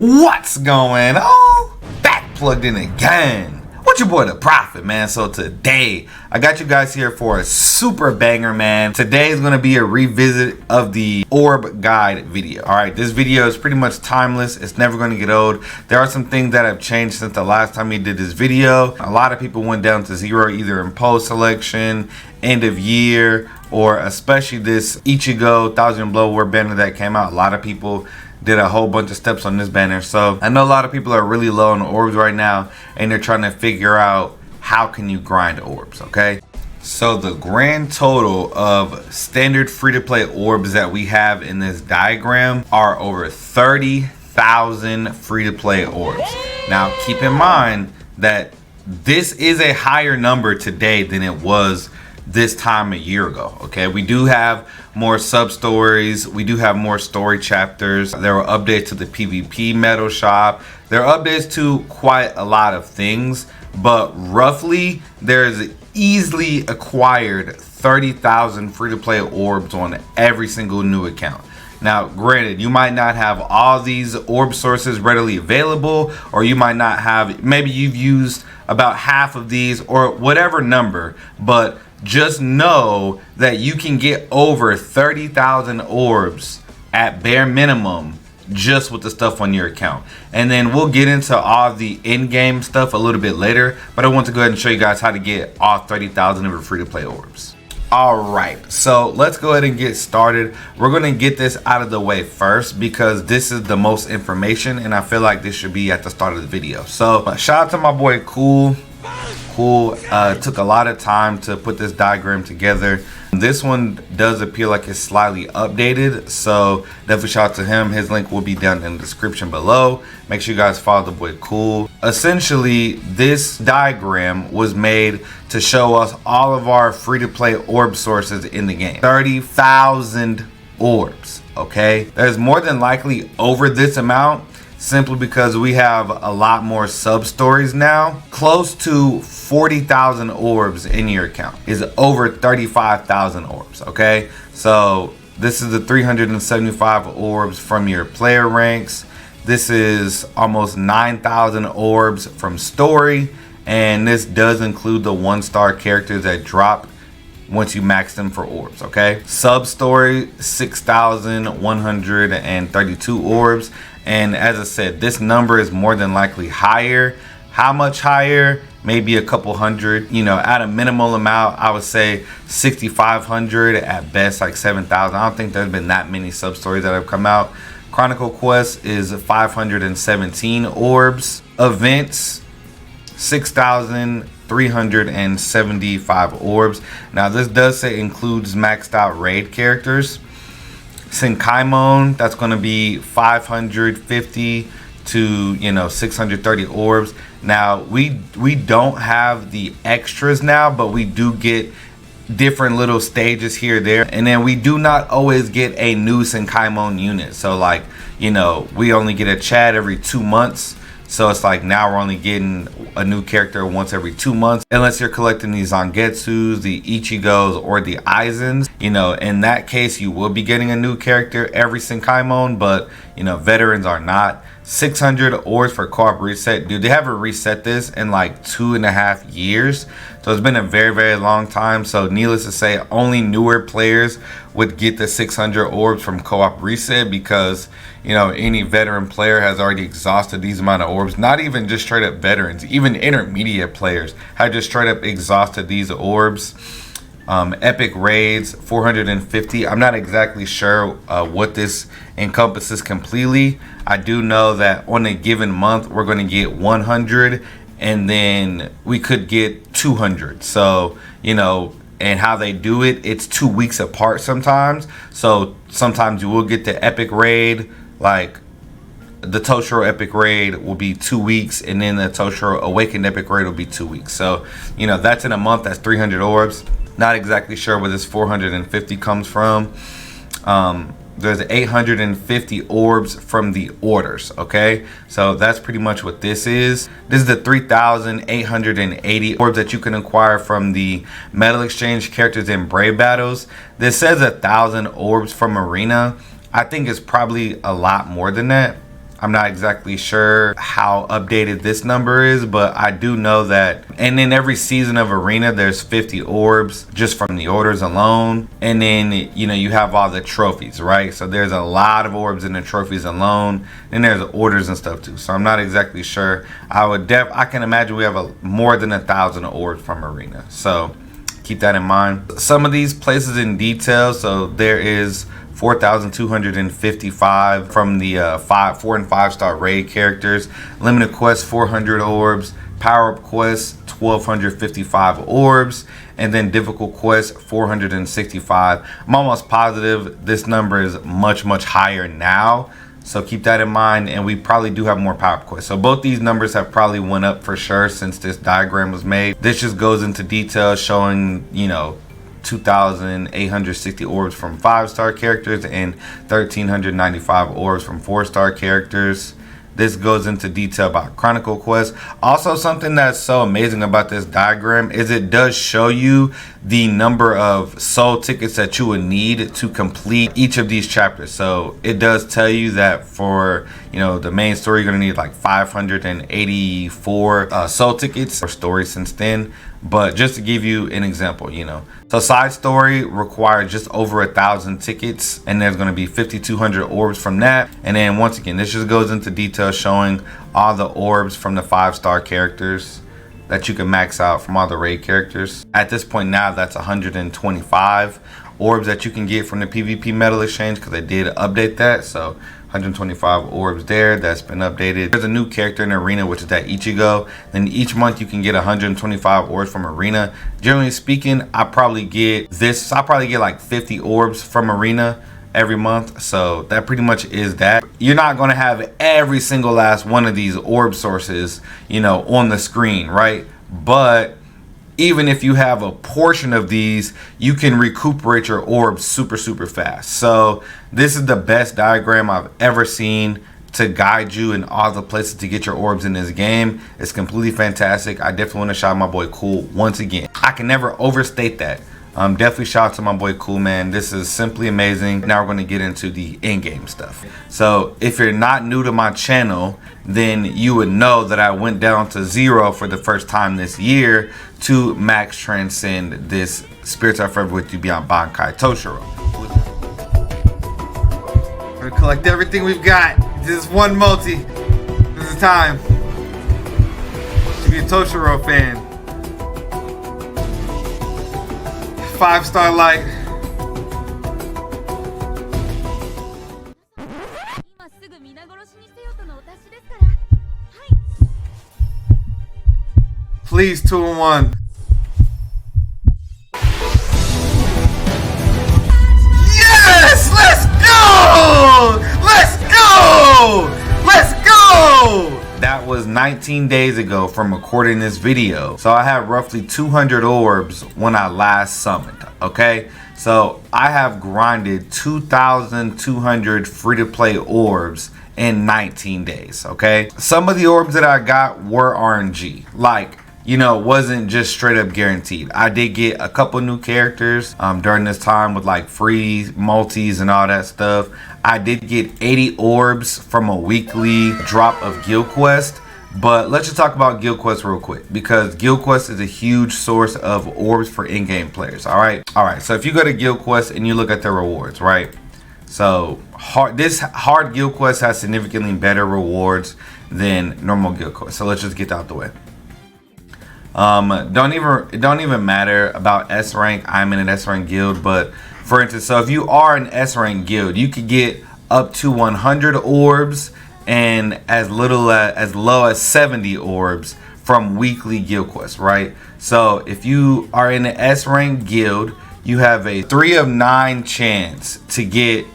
What's going on? Back plugged in again. With your boy the Prophet, man. So today I got you guys here for a super banger, man. Today is going to be a revisit of the Orb guide video. All right, this video is pretty much timeless. It's never going to get old. There are some things that have changed since the last time we did this video. A lot of people went down to 0 either in post selection, end of year, or especially this Ichigo 1000 Blow War banner that came out. A lot of people did a whole bunch of steps on this banner. So I know a lot of people are really low on orbs right now and they're trying to figure out how can you grind orbs, okay? So the grand total of standard free-to-play orbs that we have in this diagram are over 30,000 free-to-play orbs. Now keep in mind that this is a higher number today than it was this time a year ago. Okay, we do have more sub stories, we do have more story chapters, there were updates to the PvP medal shop, there are updates to quite a lot of things, but roughly there's easily acquired 30,000 free-to-play orbs on every single new account. Now granted, you might not have all these orb sources readily available, or you might not have, maybe you've used about half of these or whatever number, but just know that you can get over 30,000 orbs at bare minimum just with the stuff on your account. And then we'll get into all the in-game stuff a little bit later, but I want to go ahead and show you guys how to get all 30,000 of your free-to-play orbs. Alright, so let's go ahead and get started. We're going to get this out of the way first because this is the most information and I feel like this should be at the start of the video. So shout out to my boy Cool. Took a lot of time to put this diagram together. This one does appear like it's slightly updated, so definitely shout out to him. His link will be down in the description below. Make sure you guys follow the boy Cool. Essentially, this diagram was made to show us all of our free-to-play orb sources in the game. 30,000 orbs, okay? There's more than likely over this amount, simply because we have a lot more sub stories now. Close to 40,000 orbs in your account is over 35,000 orbs, okay? So this is the 375 orbs from your player ranks. This is almost 9,000 orbs from story, and this does include the 1-star characters that drop once you max them for orbs, okay? Sub story, 6,132 orbs. And as I said, this number is more than likely higher. How much higher? Maybe a couple hundred, you know, at a minimal amount, I would say 6,500, at best like 7,000. I don't think there's been that many sub stories that have come out. Chronicle Quest is 517 orbs. Events, 6,375 orbs. Now this does say includes maxed out raid characters. Senkaimon, that's going to be 550 to 630 orbs. Now we don't have the extras now, but we do get different little stages here there, and then we do not always get a new Senkaimon unit. So like, we only get a Chad every 2 months. So it's like now we're only getting a new character once every 2 months, unless you're collecting the Zangetsus, the Ichigos, or the Aizens. In that case, you will be getting a new character every Senkaimon, but veterans are not. 600 orbs for co-op reset. Dude, they haven't reset this in like 2.5 years. So it's been a very, very long time. So needless to say, only newer players would get the 600 orbs from co-op reset because, any veteran player has already exhausted these amount of orbs. Not even just straight up veterans, even intermediate players have just straight up exhausted these orbs. Epic raids, 450. I'm not exactly sure what this encompasses completely. I do know that on a given month we're going to get 100, and then we could get 200. So and how they do it, it's 2 weeks apart sometimes. So sometimes you will get the epic raid, like the Toshiro epic raid will be 2 weeks, and then the Toshiro awakened epic raid will be 2 weeks. So that's in a month. That's 300 orbs. Not exactly sure where this 450 comes from. There's 850 orbs from the orders, okay? So that's pretty much what this is. This is the 3,880 orbs that you can acquire from the Medal Exchange characters in Brave Battles. This says 1,000 orbs from Arena. I think it's probably a lot more than that. I'm not exactly sure how updated this number is, but I do know that. And in every season of Arena, there's 50 orbs just from the orders alone. And then, you know, you have all the trophies, right? So there's a lot of orbs in the trophies alone. And there's orders and stuff too. So I'm not exactly sure. I can imagine we have more than 1,000 orbs from Arena. So keep that in mind. Some of these places in detail. So there is 4,255 from the 4 and 5 star raid characters. Limited quest 400 orbs. Power up quest 1,255 orbs. And then difficult quest 465. I'm almost positive this number is much higher now. So keep that in mind, and we probably do have more power up quests. So both these numbers have probably went up for sure since this diagram was made. This just goes into detail showing, you know, 2,860 orbs from 5-star characters and 1,395 orbs from 4-star characters. This goes into detail about Chronicle quests. Also, something that's so amazing about this diagram is it does show you the number of soul tickets that you would need to complete each of these chapters. So it does tell you that for, you know, the main story, you're going to need like 584 soul tickets for story since then. But just to give you an example, you know, so side story required just over 1,000 tickets, and there's going to be 5,200 orbs from that. And then once again, this just goes into detail showing all the orbs from the 5-star characters that you can max out from all the raid characters. At this point now, that's 125 orbs that you can get from the PvP medal exchange, because they did update that. So 125 orbs there, that's been updated. There's a new character in Arena, which is that Ichigo. Then each month you can get 125 orbs from Arena. Generally speaking, I probably get like 50 orbs from Arena every month. So that pretty much is that. You're not going to have every single last one of these orb sources, you know, on the screen, right? But even if you have a portion of these, you can recuperate your orbs super fast. So this is the best diagram I've ever seen to guide you in all the places to get your orbs in this game. It's completely fantastic. I definitely want to shout out my boy Cool once again. I can never overstate that. Definitely shout out to my boy Cool, man. This is simply amazing. Now we're going to get into the in-game stuff. So if you're not new to my channel, then you would know that I went down to 0 for the first time this year to max transcend this Spirits Are Forever With You Beyond Bankai Toshiro. We're gonna collect everything we've got. This is one multi. This is time to be a Toshiro fan. 5-star light. Please 2 and 1. Yes! Let's go! Let's go! Let's go! That was 19 days ago from recording this video. So I had roughly 200 orbs when I last summoned, okay? So I have grinded 2,200 free-to-play orbs in 19 days, okay? Some of the orbs that I got were RNG. Like, you know, it wasn't just straight up guaranteed. I did get a couple new characters during this time with like free multis and all that stuff. I did get 80 orbs from a weekly drop of Guild Quest. But let's just talk about Guild Quest real quick, because Guild Quest is a huge source of orbs for in-game players. All right. So if you go to Guild Quest and you look at the rewards, right? So this hard Guild Quest has significantly better rewards than normal Guild Quest. So let's just get that out the way. It don't even matter about S rank. I'm in an S rank guild, but for instance, so if you are an S rank guild, you could get up to 100 orbs and as low as 70 orbs from weekly guild quests, right? So if you are in an S rank guild, you have a 3 of 9 chance to get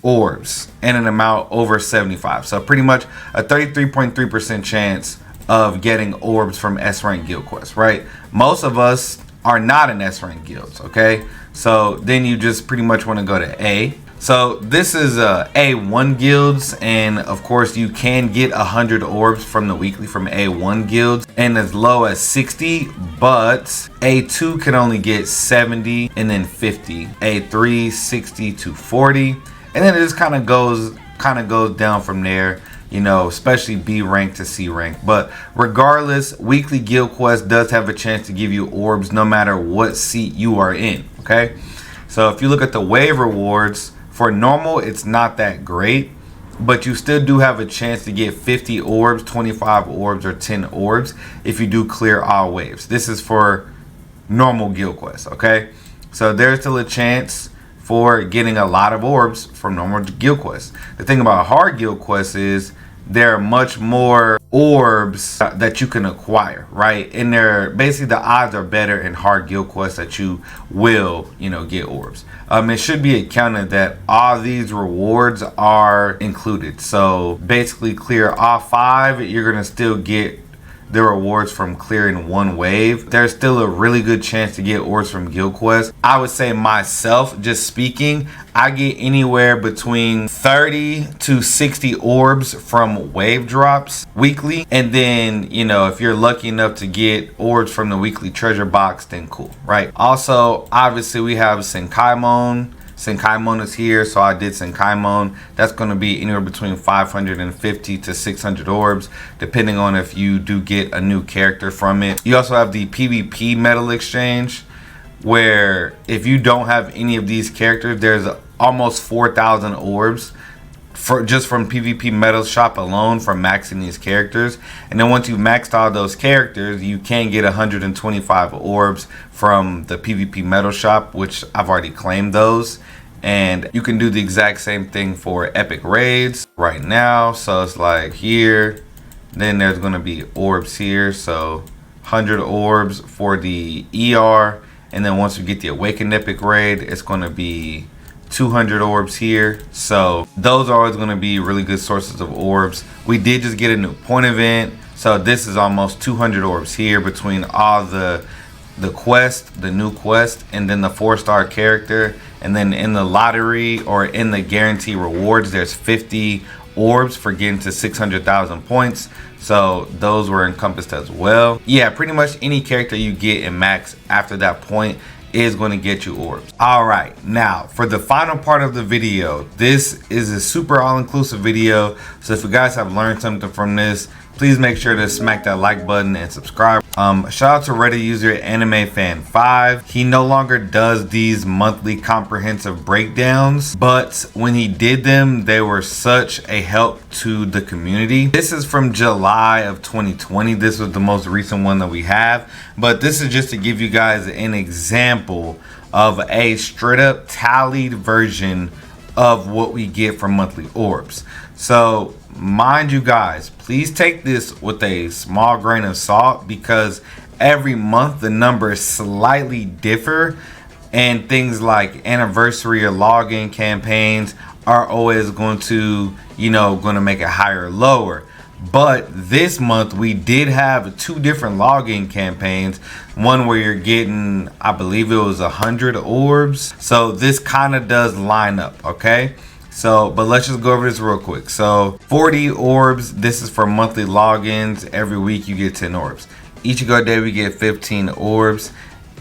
orbs in an amount over 75. So pretty much a 33.3% chance of getting orbs from S rank guild quests, right? Most of us are not in S rank guilds, okay? So then you just pretty much want to go to A. So this is A1 guilds, and of course you can get 100 orbs from the weekly from A1 guilds and as low as 60, but A2 can only get 70 and then 50, A3 60 to 40, and then it just kind of goes down from there. you know, especially B rank to C rank. But regardless, weekly guild quest does have a chance to give you orbs no matter what seat you are in, okay? So if you look at the wave rewards, for normal, it's not that great, but you still do have a chance to get 50 orbs, 25 orbs, or 10 orbs if you do clear all waves. This is for normal guild quests, okay? So there's still a chance for getting a lot of orbs from normal guild quests. The thing about hard guild quests is there are much more orbs that you can acquire, right? And they're basically, the odds are better in hard guild quests that you will, you know, get orbs. It should be accounted that all these rewards are included. So basically, clear all 5, you're gonna still get the rewards from clearing 1 wave. There's still a really good chance to get orbs from guild quests. I would say myself, just speaking, I get anywhere between 30 to 60 orbs from wave drops weekly. And then, you know, if you're lucky enough to get orbs from the weekly treasure box, then cool, right? Also, obviously, we have Senkaimon. Senkaimon is here, so I did Senkaimon. That's going to be anywhere between 550 to 600 orbs, depending on if you do get a new character from it. You also have the PvP medal exchange, where if you don't have any of these characters, there's almost 4,000 orbs for just from PvP medal shop alone from maxing these characters. And then once you've maxed all those characters, you can get 125 orbs from the PvP medal shop, which I've already claimed those. And you can do the exact same thing for epic raids right now. So it's like here, then there's going to be orbs here. So 100 orbs for the ER. And then once we get the awakened epic raid, it's going to be 200 orbs here. So those are always going to be really good sources of orbs. We did just get a new point event, so this is almost 200 orbs here between all the quest, the new quest, and then the 4-star character. And then in the lottery or in the guarantee rewards, there's 50 orbs for getting to 600,000 points. So those were encompassed as well. Yeah, pretty much any character you get in max after that point is going to get you orbs. All right, now for the final part of the video, this is a super all-inclusive video. So if you guys have learned something from this, please make sure to smack that like button and subscribe. Shout out to Reddit user AnimeFan5. He no longer does these monthly comprehensive breakdowns, but when he did them, they were such a help to the community. This is from July of 2020. This was the most recent one that we have, but this is just to give you guys an example of a straight up tallied version of what we get from monthly orbs. So mind you guys, please take this with a small grain of salt, because every month the numbers slightly differ, and things like anniversary or login campaigns are always going to, you know, going to make it higher or lower. But this month we did have 2 different login campaigns. One where you're getting, I believe it was 100 orbs. So this kind of does line up, okay? So, but let's just go over this real quick. So 40 orbs, this is for monthly logins. Every week you get 10 orbs. Ichigo Day we get 15 orbs.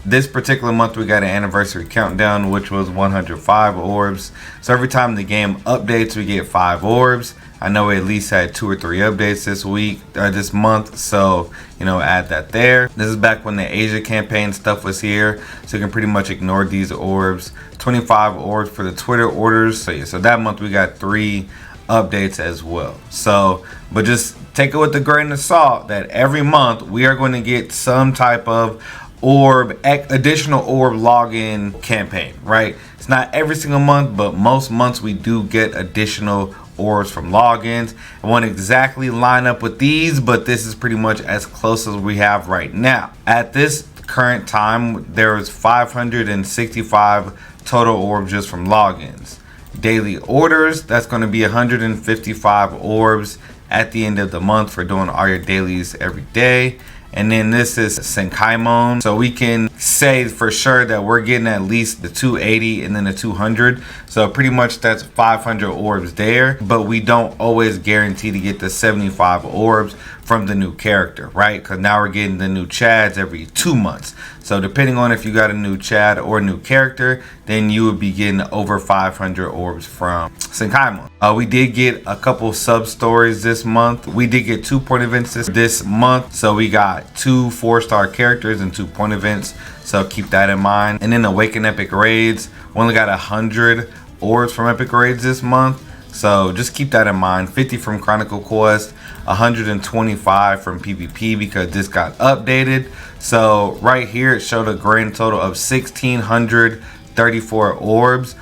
This particular month we got an anniversary countdown, which was 105 orbs. So every time the game updates, we get 5 orbs. I know we at least had 2 or 3 updates this week or this month, so you know, add that there. This is back when the Asia campaign stuff was here, so you can pretty much ignore these orbs. 25 orbs for the Twitter orders. So yeah, so that month we got 3 updates as well. So, but just take it with a grain of salt that every month we are going to get some type of additional orb login campaign, right? It's not every single month, but most months we do get additional orbs from logins. It won't exactly line up with these, but this is pretty much as close as we have right now. At this current time, there is 565 total orbs just from logins. Daily orders, that's going to be 155 orbs at the end of the month for doing all your dailies every day. And then this is Senkaimon. So we can say for sure that we're getting at least the 280 and then the 200. So pretty much that's 500 orbs there, but we don't always guarantee to get the 75 orbs from the new character, right? Because now we're getting the new Chads every 2 months. So depending on if you got a new Chad or a new character, then you would be getting over 500 orbs from Senkaimon. We did get a couple sub stories this month. We did get 2 point events this month. So we got 2 4-star characters and 2 point events. So keep that in mind. And then Awaken Epic Raids, we only got 100 orbs from Epic Raids this month. So just keep that in mind. 50 from Chronicle Quest, 125 from PvP because this got updated. So right here it showed a grand total of 1,634 orbs.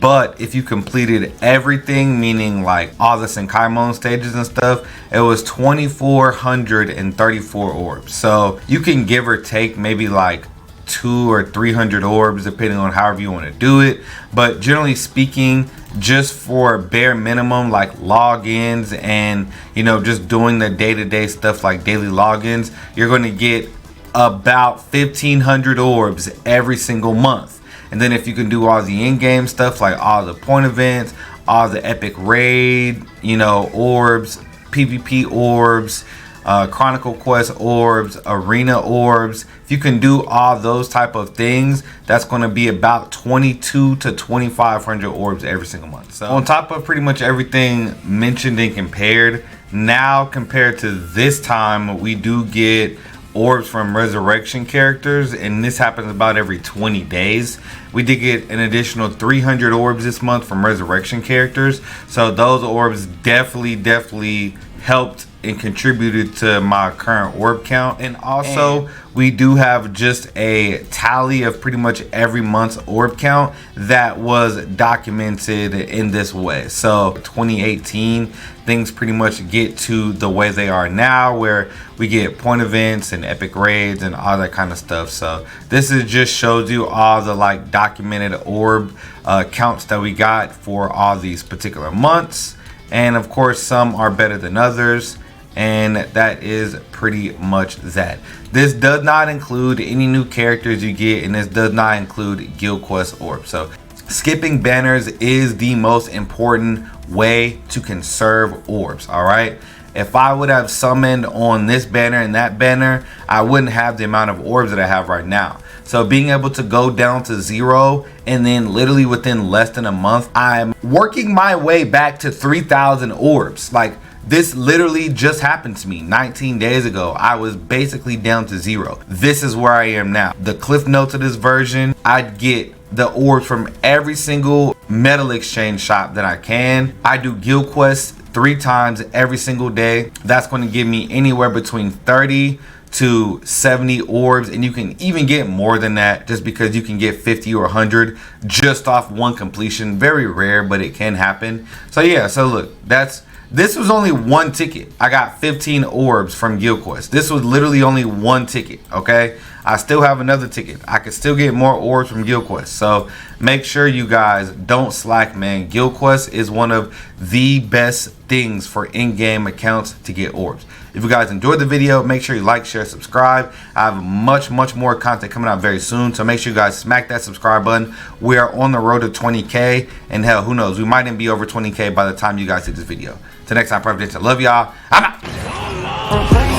But if you completed everything, meaning like all the Senkaimon stages and stuff, it was 2,434 orbs. So you can give or take maybe like 200 or 300 orbs depending on however you want to do it. But generally speaking, just for bare minimum like logins and, you know, just doing the day-to-day stuff like daily logins, you're going to get about 1,500 orbs every single month. And then if you can do all the in-game stuff like all the point events, all the epic raid, you know, orbs, PvP orbs, Chronicle Quest orbs, arena orbs, if you can do all those type of things, that's going to be about 22 to 2,500 orbs every single month. So on top of pretty much everything mentioned and compared, now compared to this time, we do get orbs from resurrection characters, and this happens about every 20 days. We did get an additional 300 orbs this month from resurrection characters, so those orbs definitely helped and contributed to my current orb count. And also we do have just a tally of pretty much every month's orb count that was documented in this way. So 2018 things pretty much get to the way they are now, where we get point events and epic raids and all that kind of stuff. So this is just shows you all the like documented orb counts that we got for all these particular months. And of course some are better than others, and that is pretty much that. This does not include any new characters you get, and this does not include guild quest orbs. So skipping banners is the most important way to conserve orbs. All right, if I would have summoned on this banner and that banner, I wouldn't have the amount of orbs that I have right now. So being able to go down to 0 and then literally within less than a month, I'm working my way back to 3,000 orbs. Like, this literally just happened to me 19 days ago. I was basically down to 0. This is where I am now. The cliff notes of this version, I'd get the orbs from every single metal exchange shop that I can. I do guild quests 3 times every single day. That's going to give me anywhere between 30 to 70 orbs, and you can even get more than that just because you can get 50 or 100 just off one completion. Very rare, but it can happen. So yeah, so look, this was only one ticket. I got 15 orbs from Guild Quest. This was literally only one ticket, okay? I still have another ticket. I could still get more orbs from Guild Quest. So make sure you guys don't slack, man. Guild Quest is one of the best things for in-game accounts to get orbs. If you guys enjoyed the video, make sure you like, share, subscribe. I have much more content coming out very soon, so make sure you guys smack that subscribe button. We are on the road to 20K, and hell, who knows, we might even be over 20K by the time you guys see this video. Till next time, Providence, I love y'all. I'm out.